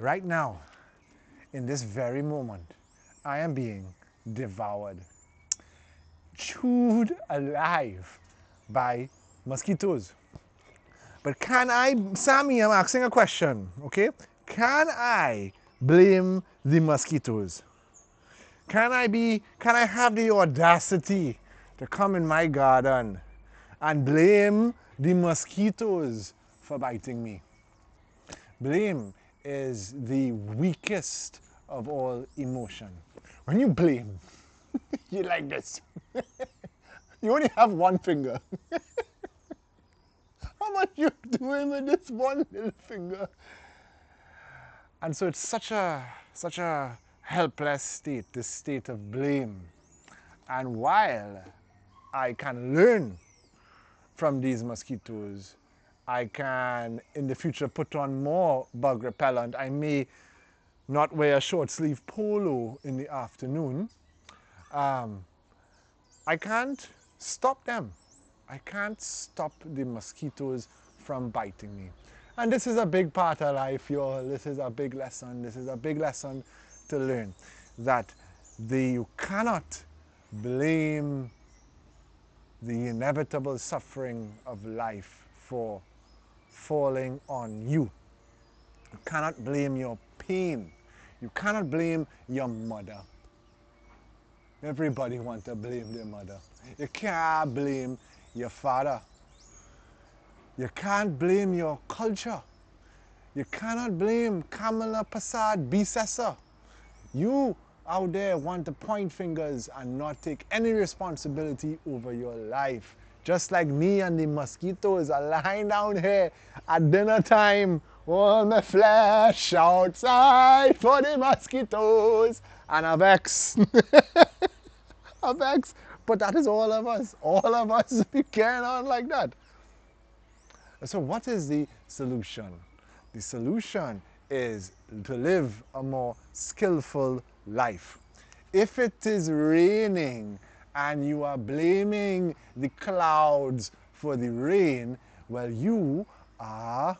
Right now, in this very moment, I am being devoured, chewed alive by mosquitoes. But can I, Sammy, I'm asking a question, okay? Can I blame the mosquitoes? Can I have the audacity to come in my garden and blame the mosquitoes for biting me? Blame is the weakest of all emotion. When you blame, you like this. You only have one finger. How much you doing with this one little finger? And so it's such a helpless state, this state of blame. And while I can learn from these mosquitoes, I can in the future put on more bug repellent. I may not wear a short sleeve polo in the afternoon. I can't stop them. I can't stop the mosquitoes from biting me. And this is a big part of life, y'all. This is a big lesson. This is a big lesson to learn. That you cannot blame the inevitable suffering of life for falling on you. You cannot blame your pain. You cannot blame your mother. Everybody wants to blame their mother. You can't blame your father. You can't blame your culture. You cannot blame Kamala Prasad Bisesa. You out there want to point fingers and not take any responsibility over your life. Just like me and the mosquitoes are lying down here at dinner time. All my flesh outside for the mosquitoes. And a vex. A vex. But that is all of us. All of us be carrying on like that. So what is the solution? The solution is to live a more skillful life. If it is raining and you are blaming the clouds for the rain, well, you are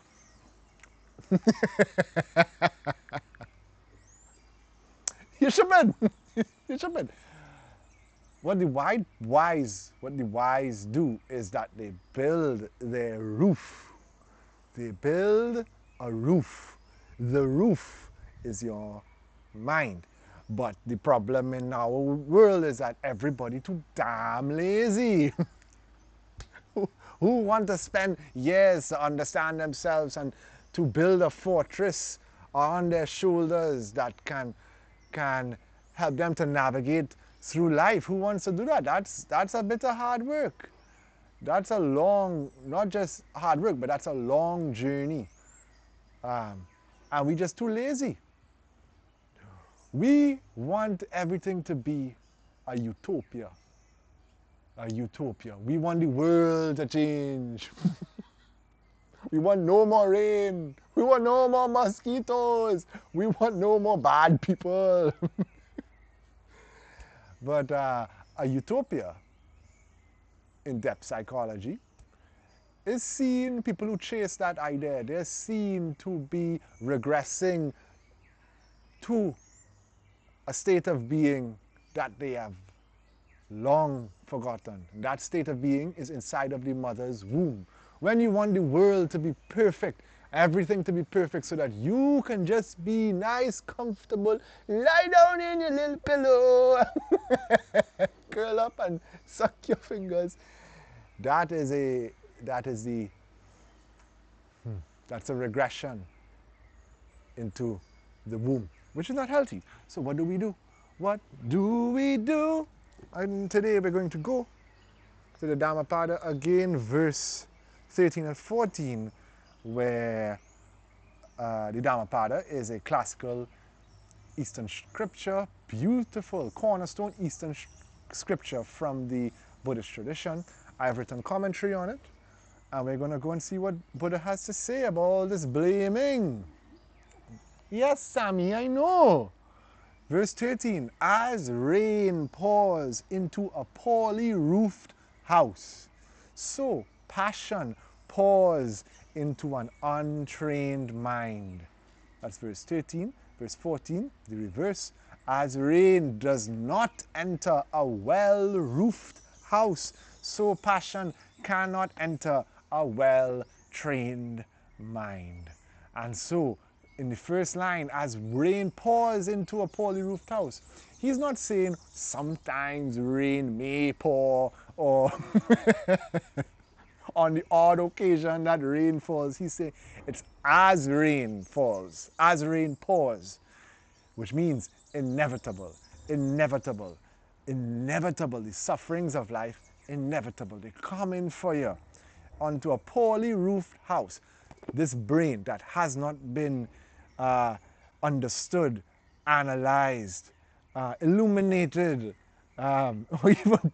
you should be. You should be. What the wise do is that they build their roof. They build a roof. The roof is your mind. But the problem in our world is that everybody too damn lazy. Who want to spend years to understand themselves and to build a fortress on their shoulders that can help them to navigate through life? Who wants to do that? That's a bit of hard work. That's a long, not just hard work, but that's a long journey. And we just too lazy. We want everything to be a utopia. A utopia. We want the world to change. We want no more rain. We want no more mosquitoes. We want no more bad people. But a utopia, in-depth psychology, is seen, people who chase that idea, they're seen to be regressing to a state of being that they have long forgotten. That state of being is inside of the mother's womb. When you want the world to be perfect, everything to be perfect so that you can just be nice, comfortable, lie down in your little pillow, curl up and suck your fingers. That's a regression into the womb, which is not healthy. So what do we do? What do we do? And today we're going to go to the Dhammapada again, verse 13 and 14, where the Dhammapada is a classical Eastern scripture, beautiful cornerstone Eastern scripture from the Buddhist tradition. I've written commentary on it, and we're going to go and see what Buddha has to say about all this blaming. Yes, Sammy, I know. Verse 13, as rain pours into a poorly roofed house, so passion pours into an untrained mind. That's verse 13. Verse 14, the reverse. As rain does not enter a well-roofed house, so passion cannot enter a well-trained mind. And so, in the first line, as rain pours into a poorly roofed house, he's not saying sometimes rain may pour or on the odd occasion that rain falls. He's saying it's as rain falls, as rain pours, which means inevitable, inevitable, inevitable. The sufferings of life, inevitable. They're coming for you onto a poorly roofed house. This brain that has not been understood, analyzed, illuminated, or even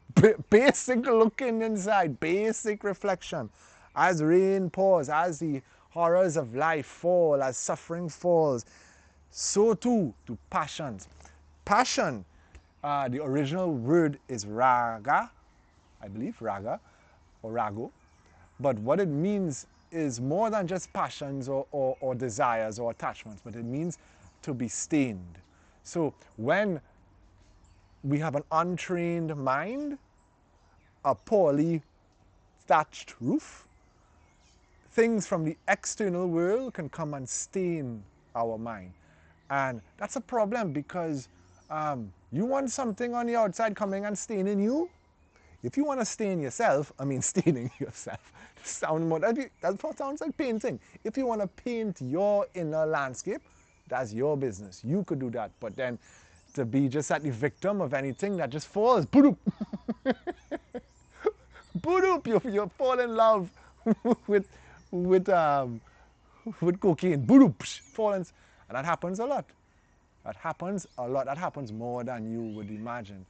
basic looking inside, basic reflection. As rain pours, as the horrors of life fall, as suffering falls, so too do passions. Passion, the original word is raga, I believe, raga or rago. But what it means is more than just passions or desires or attachments, but it means to be stained. So when we have an untrained mind, a poorly thatched roof, things from the external world can come and stain our mind. And that's a problem because you want something on the outside coming and staining you. If you want to stain yourself, staining yourself, that sounds like painting. If you want to paint your inner landscape, that's your business. You could do that. But then to be just at the victim of anything that just falls, boop, boop, you fall in love with cocaine, boop, falls, and that happens a lot. That happens a lot. That happens more than you would imagine.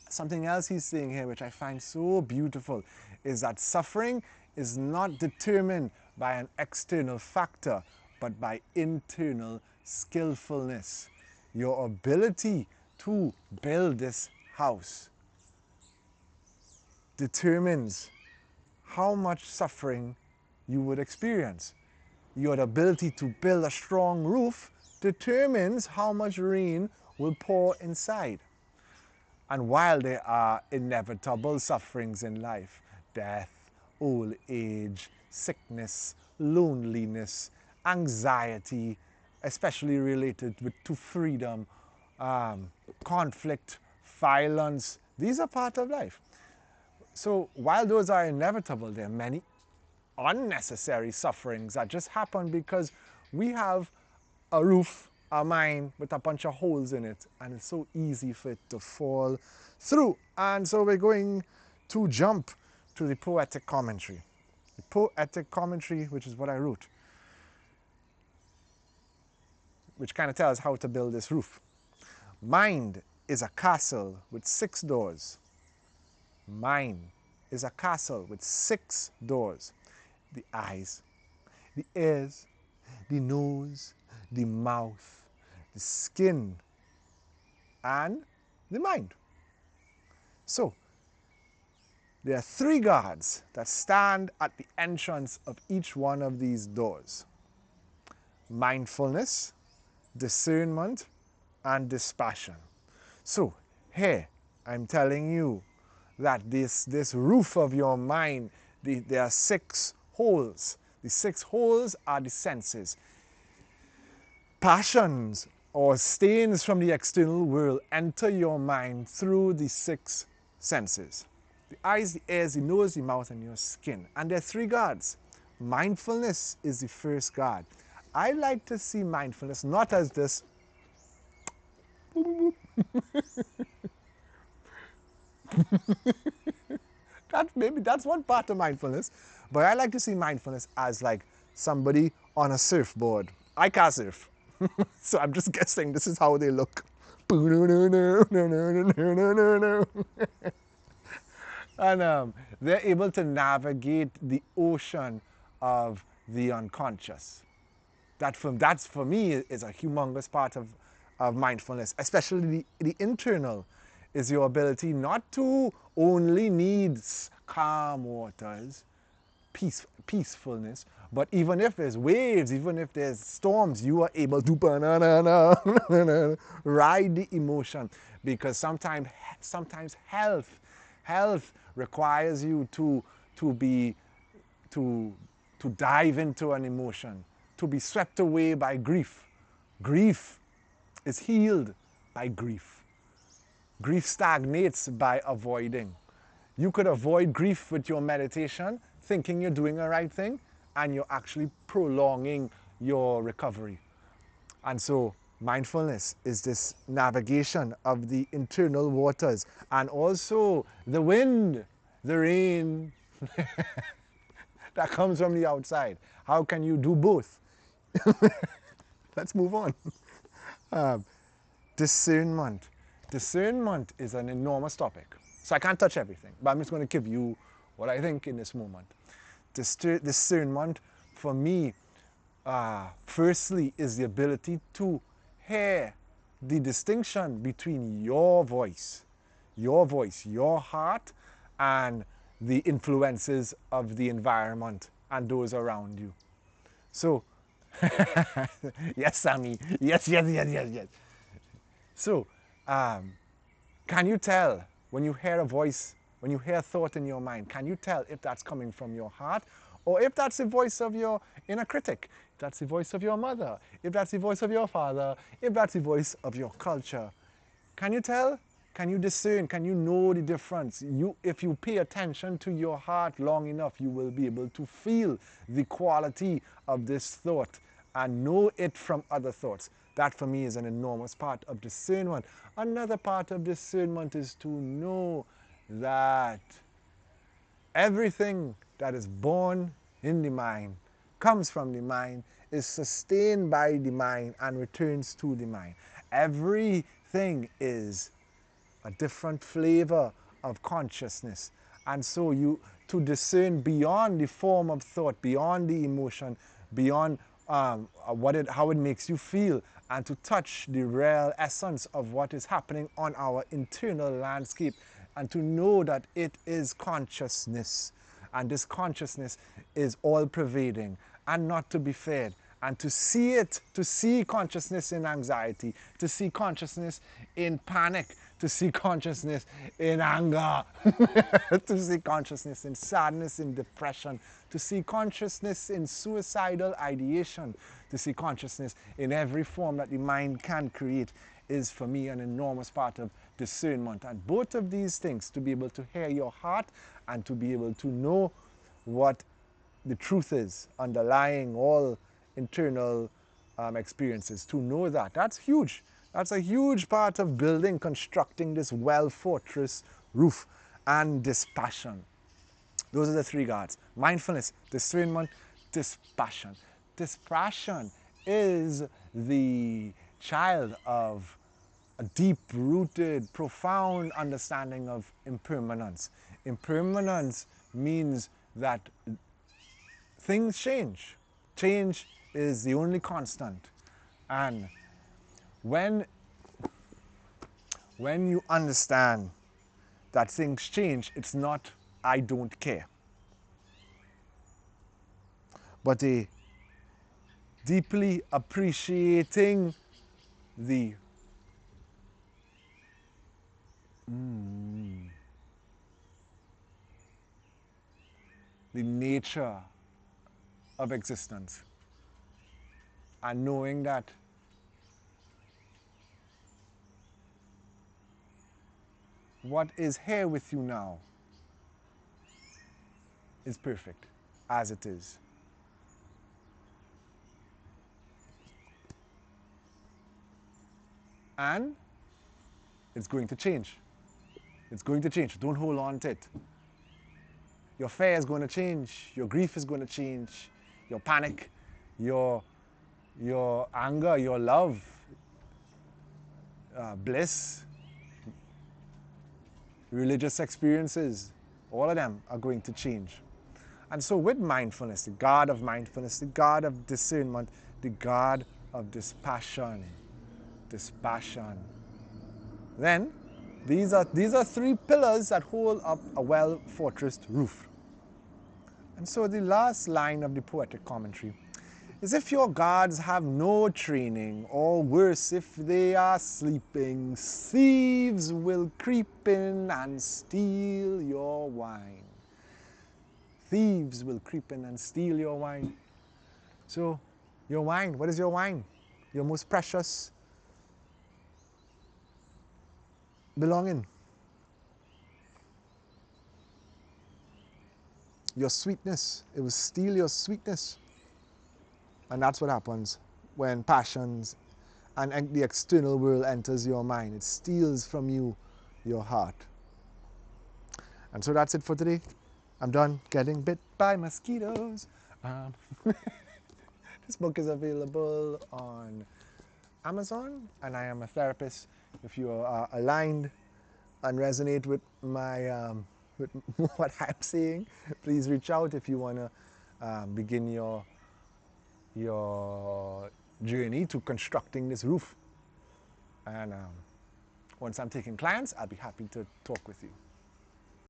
Something else he's saying here, which I find so beautiful, is that suffering is not determined by an external factor, but by internal skillfulness. Your ability to build this house determines how much suffering you would experience. Your ability to build a strong roof determines how much rain will pour inside. And while there are inevitable sufferings in life, death, old age, sickness, loneliness, anxiety, especially related to freedom, conflict, violence, these are part of life. So while those are inevitable, there are many unnecessary sufferings that just happen because we have a roof, a mind with a bunch of holes in it, and it's so easy for it to fall through. And so we're going to jump to the poetic commentary. The poetic commentary, which is what I wrote, which kind of tells how to build this roof. Mind is a castle with 6 doors. Mind is a castle with 6 doors. The eyes, the ears, the nose, the mouth, the skin, and the mind. So, there are 3 guards that stand at the entrance of each one of these doors. Mindfulness, discernment, and dispassion. So, here, I'm telling you that this roof of your mind, there are 6 holes. The 6 holes are the senses. Passions or stains from the external world enter your mind through the 6 senses. The eyes, the ears, the nose, the mouth, and your skin. And there are 3 guards. Mindfulness is the first guard. I like to see mindfulness not as this maybe that's one part of mindfulness, but I like to see mindfulness as like somebody on a surfboard. I can't surf, so I'm just guessing this is how they look. And they're able to navigate the ocean of the unconscious. That's for me is a humongous part of mindfulness, especially the internal, is your ability not to only need calm waters, peacefulness. But even if there's waves, even if there's storms, you are able to banana, ride the emotion. Because sometimes health requires you to be to dive into an emotion, to be swept away by grief. Grief is healed by grief. Grief stagnates by avoiding. You could avoid grief with your meditation, thinking you're doing the right thing, and you're actually prolonging your recovery. And so mindfulness is this navigation of the internal waters, and also the wind, the rain that comes from the outside. How can you do both? Let's move on. Discernment. Discernment is an enormous topic. So I can't touch everything, but I'm just going to give you what I think in this moment. Discernment, for me, firstly, is the ability to hear the distinction between your voice, your heart, and the influences of the environment and those around you. So, yes, Sammy, yes. So, can you tell when you hear a voice, when you hear a thought in your mind, can you tell if that's coming from your heart or if that's the voice of your inner critic, if that's the voice of your mother, if that's the voice of your father, if that's the voice of your culture? Can you tell? Can you discern? Can you know the difference? If you pay attention to your heart long enough, you will be able to feel the quality of this thought and know it from other thoughts. That for me is an enormous part of discernment. Another part of discernment is to know that everything that is born in the mind, comes from the mind, is sustained by the mind and returns to the mind. Everything is a different flavor of consciousness. And so to discern beyond the form of thought, beyond the emotion, beyond how it makes you feel, and to touch the real essence of what is happening on our internal landscape, and to know that it is consciousness, and this consciousness is all-pervading and not to be feared, and to see it, to see consciousness in anxiety, to see consciousness in panic, to see consciousness in anger, to see consciousness in sadness, in depression, to see consciousness in suicidal ideation, to see consciousness in every form that the mind can create, is for me an enormous part of discernment. And both of these things, to be able to hear your heart and to be able to know what the truth is underlying all internal experiences, to know that, that's huge. That's a huge part of building, constructing this well-fortress roof. And dispassion. Those are the three guards. Mindfulness, discernment, dispassion. Dispassion is the child of a deep-rooted, profound understanding of impermanence. Impermanence means that things change. Change is the only constant. And when you understand that things change, it's not I don't care, but a deeply appreciating the nature of existence, and knowing that what is here with you now is perfect as it is. And it's going to change. It's going to change. Don't hold on to it. Your fear is going to change. Your grief is going to change. Your panic, your anger, your love, bliss, religious experiences, all of them are going to change. And so with mindfulness, the God of mindfulness, the God of discernment, the God of dispassion, then these are three pillars that hold up a well-fortressed roof. And so the last line of the poetic commentary is, if your guards have no training, or worse, if they are sleeping, thieves will creep in and steal your wine. Thieves will creep in and steal your wine. So, your wine, what is your wine? Your most precious belonging. Your sweetness. It will steal your sweetness. And that's what happens when passions and the external world enters your mind. It steals from you your heart. And so that's it for today. I'm done getting bit by mosquitoes. This book is available on Amazon, and I am a therapist. If you are aligned and resonate with my with what I'm saying, please reach out if you want to begin your journey to constructing this roof. And once I'm taking clients, I'll be happy to talk with you.